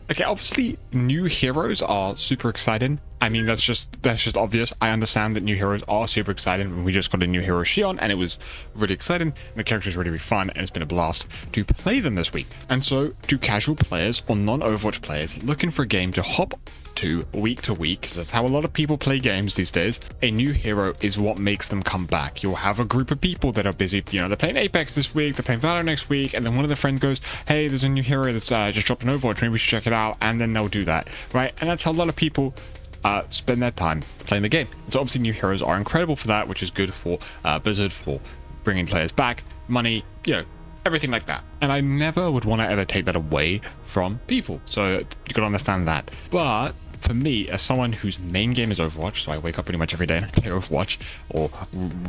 Okay, obviously new heroes are super exciting. I mean, that's just obvious. I understand that new heroes are super exciting. When we just got a new hero Shion, and it was really exciting, and the character's really, really fun, and it's been a blast to play them this week. And so, to casual players or non-Overwatch players looking for a game to hop to week, because that's how a lot of people play games these days, a new hero is what makes them come back. You'll have a group of people that are busy, you know, they're playing Apex this week, they're playing Valorant next week, and then one of their friends goes, hey, there's a new hero that's just dropped an Overwatch, maybe we should check it out, and then they'll do that, right? And that's how a lot of people spend their time playing the game. So obviously new heroes are incredible for that, which is good for Blizzard, for bringing players back, money, you know, everything like that. And I never would want to ever take that away from people, so you gotta understand that. But for me, as someone whose main game is Overwatch, so I wake up pretty much every day and I play Overwatch, or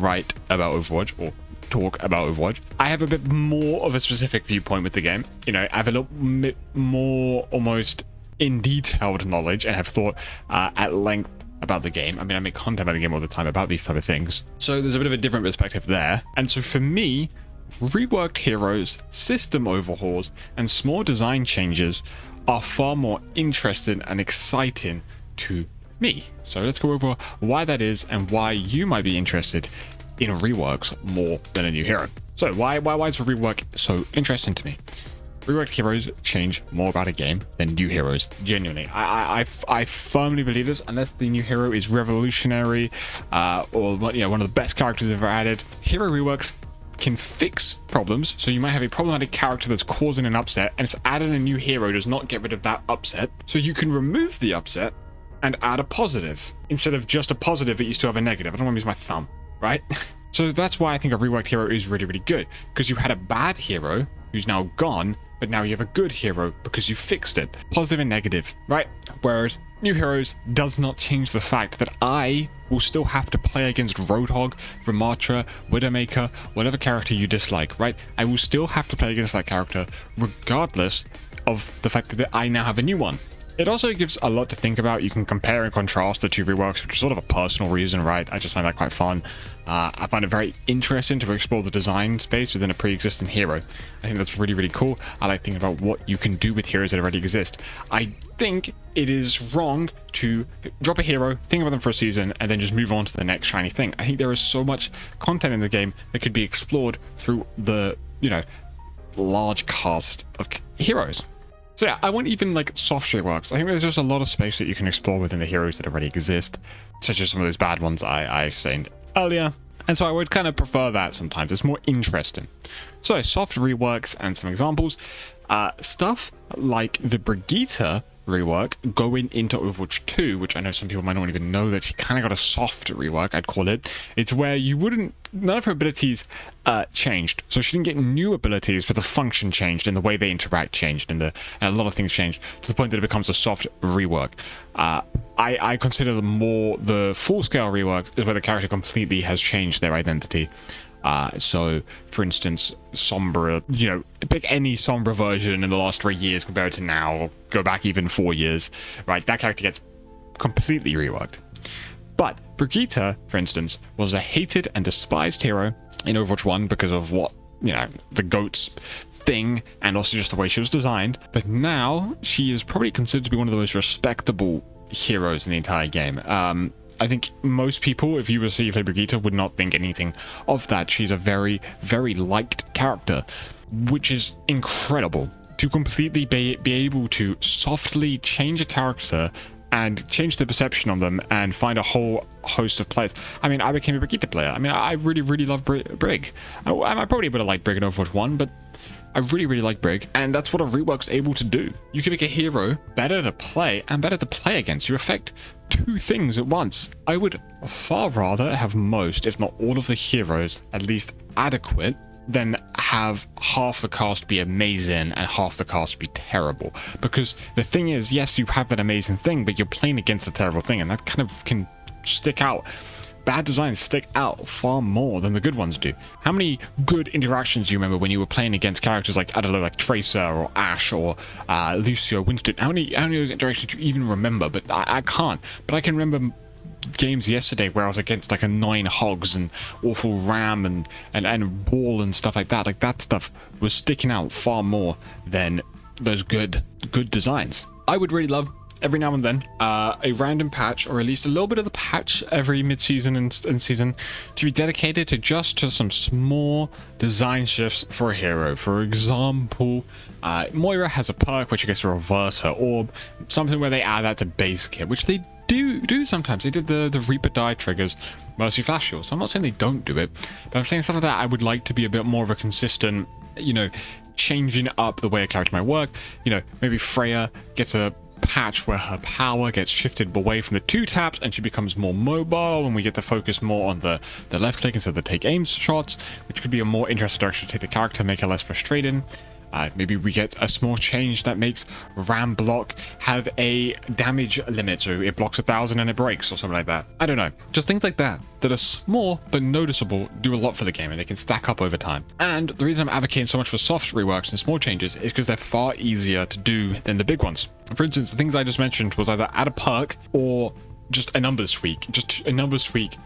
write about Overwatch, or talk about Overwatch, I have a bit more of a specific viewpoint with the game. You know, I have a little bit more almost in detailed knowledge and have thought at length about the game. I mean, I make content about the game all the time about these type of things, so there's a bit of a different perspective there. And so for me, reworked heroes, system overhauls, and small design changes are far more interesting and exciting to me. So let's go over why that is and why you might be interested in reworks more than a new hero. So why is a rework so interesting to me? Reworked heroes change more about a game than new heroes. Genuinely, I firmly believe this. Unless the new hero is revolutionary, or you know, one of the best characters ever added, hero reworks can fix problems. So you might have a problematic character that's causing an upset, and it's adding a new hero does not get rid of that upset. So you can remove the upset and add a positive instead of just a positive, but you still have a negative. I don't want to use my thumb, right? So that's why I think a reworked hero is really, really good, because you had a bad hero who's now gone, but now you have a good hero because you fixed it. Positive and negative, right? Whereas new heroes does not change the fact that I will still have to play against Roadhog, Ramatra, Widowmaker, whatever character you dislike, right? I will still have to play against that character regardless of the fact that I now have a new one. It also gives a lot to think about. You can compare and contrast the two reworks, which is sort of a personal reason, right? I just find that quite fun. I find it very interesting to explore the design space within a pre-existing hero. I think that's really, really cool. I like thinking about what you can do with heroes that already exist. I think it is wrong to drop a hero, think about them for a season, and then just move on to the next shiny thing. I think there is so much content in the game that could be explored through the, you know, large cast of heroes. So yeah, I want even like soft reworks. I think there's just a lot of space that you can explore within the heroes that already exist, such as some of those bad ones I explained earlier. And so I would kind of prefer that sometimes. It's more interesting. So soft reworks and some examples. Stuff like the Brigitte rework going into Overwatch 2, which I know some people might not even know that she kind of got a soft rework, I'd call it. It's where you wouldn't, none of her abilities changed. So she didn't get new abilities, but the function changed and the way they interact changed, and a lot of things changed to the point that it becomes a soft rework. I consider the full-scale reworks is where the character completely has changed their identity. So for instance, Sombra, you know, pick any Sombra version in the last 3 years compared to now, or go back even 4 years, right? That character gets completely reworked. But Brigitte, for instance, was a hated and despised hero in Overwatch 1 because of what, you know, the goats thing, and also just the way she was designed. But now she is probably considered to be one of the most respectable heroes in the entire game. I think most people, if you were to see you play Brigitte, would not think anything of that. She's a very, very liked character, which is incredible. To completely be able to softly change a character and change the perception on them and find a whole host of players. I mean, I became a Brigitte player. I mean, I really, really love Brig. I probably would have liked Brig in Overwatch 1, but I really, really like Brig, and that's what a rework's able to do. You can make a hero better to play and better to play against. You affect two things at once. I would far rather have most, if not all of the heroes at least adequate, than have half the cast be amazing and half the cast be terrible. Because the thing is, yes, you have that amazing thing, but you're playing against a terrible thing, and that kind of can stick out. Bad designs stick out far more than the good ones do. How many good interactions do you remember when you were playing against characters like, I don't know, like Tracer or Ashe or Lucio, Winston? How many of those interactions do you even remember? But I can't. But I can remember games yesterday where I was against like a 9 Hogs and awful Ram and Ball and stuff like that. Like that stuff was sticking out far more than those good designs. I would really love every now and then a random patch, or at least a little bit of the patch every mid-season and season, to be dedicated to some small design shifts for a hero. For example, Moira has a perk which gets to reverse her orb, something where they add that to base kit, which they do sometimes. They did the Reaper die triggers Mercy Flash Shield, so I'm not saying they don't do it, but I'm saying stuff like that I would like to be a bit more of a consistent, you know, changing up the way a character might work. You know, maybe Freya gets a patch where her power gets shifted away from the 2 taps and she becomes more mobile, and we get to focus more on the left click instead of the take aim shots, which could be a more interesting direction to take the character, make her less frustrating. Maybe we get a small change that makes Ram block have a damage limit, so it blocks 1,000 and it breaks, or something like that. I don't know. Just things like that are small but noticeable, do a lot for the game, and they can stack up over time. And the reason I'm advocating so much for soft reworks and small changes is because they're far easier to do than the big ones. For instance, the things I just mentioned was either add a perk or just a numbers tweak,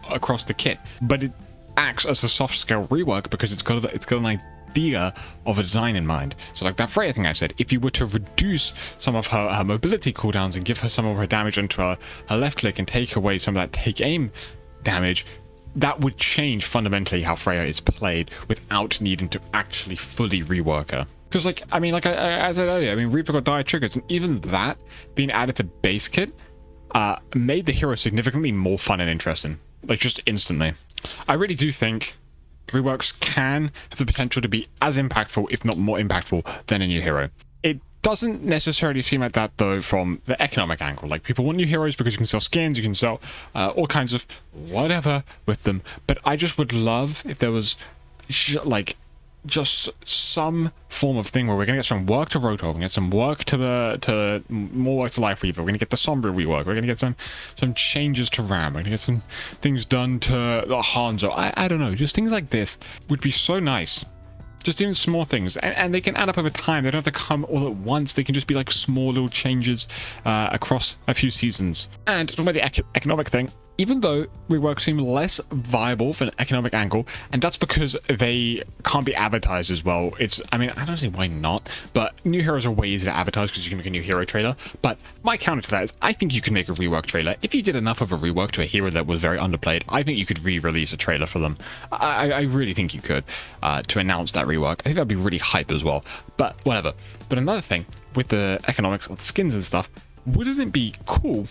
across the kit. But it acts as a soft scale rework because it's got an idea of a design in mind. So like that Freya thing I said, if you were to reduce some of her mobility cooldowns and give her some of her damage onto her left click and take away some of that take aim damage, that would change fundamentally how Freya is played without needing to actually fully rework her. Because like I said earlier, Reaper got die triggers, and even that being added to base kit made the hero significantly more fun and interesting, like just instantly. I really do think reworks can have the potential to be as impactful, if not more impactful, than a new hero. It doesn't necessarily seem like that though from the economic angle. Like, people want new heroes because you can sell skins, you can sell all kinds of whatever with them, but I just would love if there was just some form of thing where we're gonna get some work to Rotor, we're gonna get some work to more work to Life Weaver, we're gonna get the Sombra rework, we're gonna get some changes to Ram, we're gonna get some things done to Hanzo. I don't know, just things like this would be so nice. Just even small things, and they can add up over time. They don't have to come all at once. They can just be like small little changes across a few seasons. And talking about the economic thing, even though reworks seem less viable from an economic angle, and that's because they can't be advertised as well. I don't see why not, but new heroes are way easier to advertise because you can make a new hero trailer. But my counter to that is I think you can make a rework trailer. If you did enough of a rework to a hero that was very underplayed, I think you could re-release a trailer for them. I really think you could, to announce that rework. I think that'd be really hype as well, but whatever. But another thing with the economics of the skins and stuff, wouldn't it be cool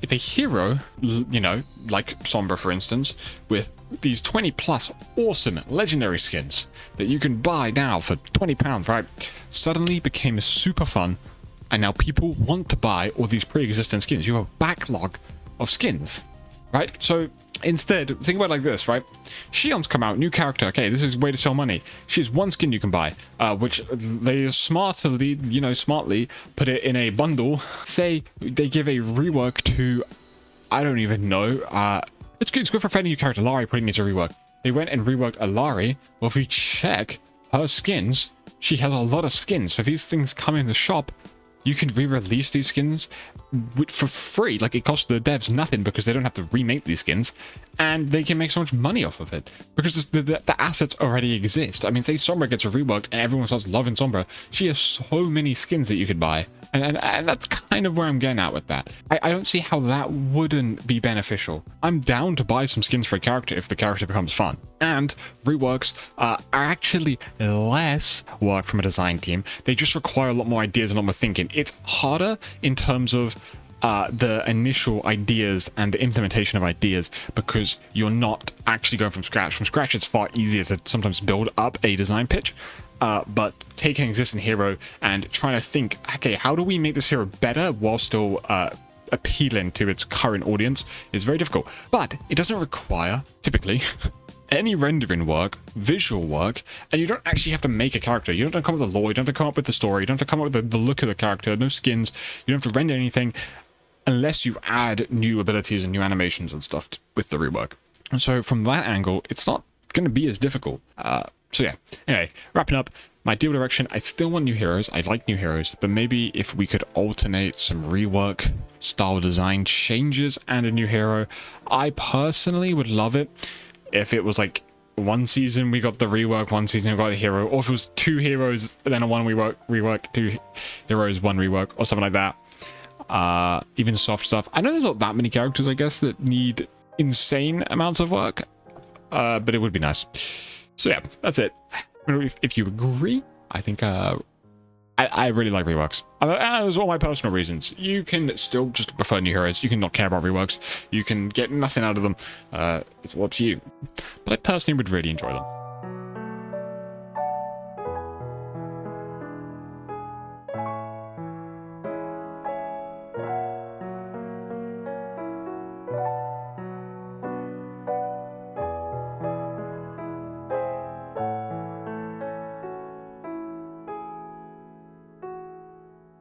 if a hero, you know, like Sombra for instance, with these 20 plus awesome legendary skins that you can buy now for £20, right, suddenly became super fun, and now people want to buy all these pre-existing skins. You have a backlog of skins, right? So instead, think about it like this, right? Shion's come out, new character. Okay, this is a way to sell money. She has one skin you can buy, which they smartly put it in a bundle. Say they give a rework to, I don't even know. It's good for finding a new character. Lari probably needs a rework. They went and reworked Alari. Well, if we check her skins, she has a lot of skins. So if these things come in the shop, you can re-release these skins for free. Like, it costs the devs nothing because they don't have to remake these skins, and they can make so much money off of it because the assets already exist. I mean, say Sombra gets a reworked and everyone starts loving Sombra. She has so many skins that you could buy, and that's kind of where I'm getting at with that. I don't see how that wouldn't be beneficial. I'm down to buy some skins for a character if the character becomes fun. And reworks are actually less work from a design team. They just require a lot more ideas and a lot more thinking. It's harder in terms of the initial ideas and the implementation of ideas because you're not actually going from scratch. From scratch, it's far easier to sometimes build up a design pitch. But taking an existing hero and trying to think, okay, how do we make this hero better while still appealing to its current audience is very difficult. But it doesn't require, typically, any rendering work, visual work, and you don't actually have to make a character. You don't have to come up with the lore, you don't have to come up with the story, you don't have to come up with the look of the character, no skins, you don't have to render anything unless you add new abilities and new animations and stuff with the rework. And so from that angle, it's not going to be as difficult. So yeah, anyway, wrapping up, my deal direction, I still want new heroes, I like new heroes, but maybe if we could alternate some rework, style design changes, and a new hero, I personally would love it if it was like one season we got the rework, one season we got a hero, or if it was 2 heroes, then a 1 rework, 2 heroes, 1 rework, or something like that. Even soft stuff. I know there's not that many characters, I guess, that need insane amounts of work, but it would be nice. So yeah, that's it. If you agree, I think I really like reworks. And those are all my personal reasons. You can still just prefer new heroes. You can not care about reworks. You can get nothing out of them. It's all up to you. But I personally would really enjoy them.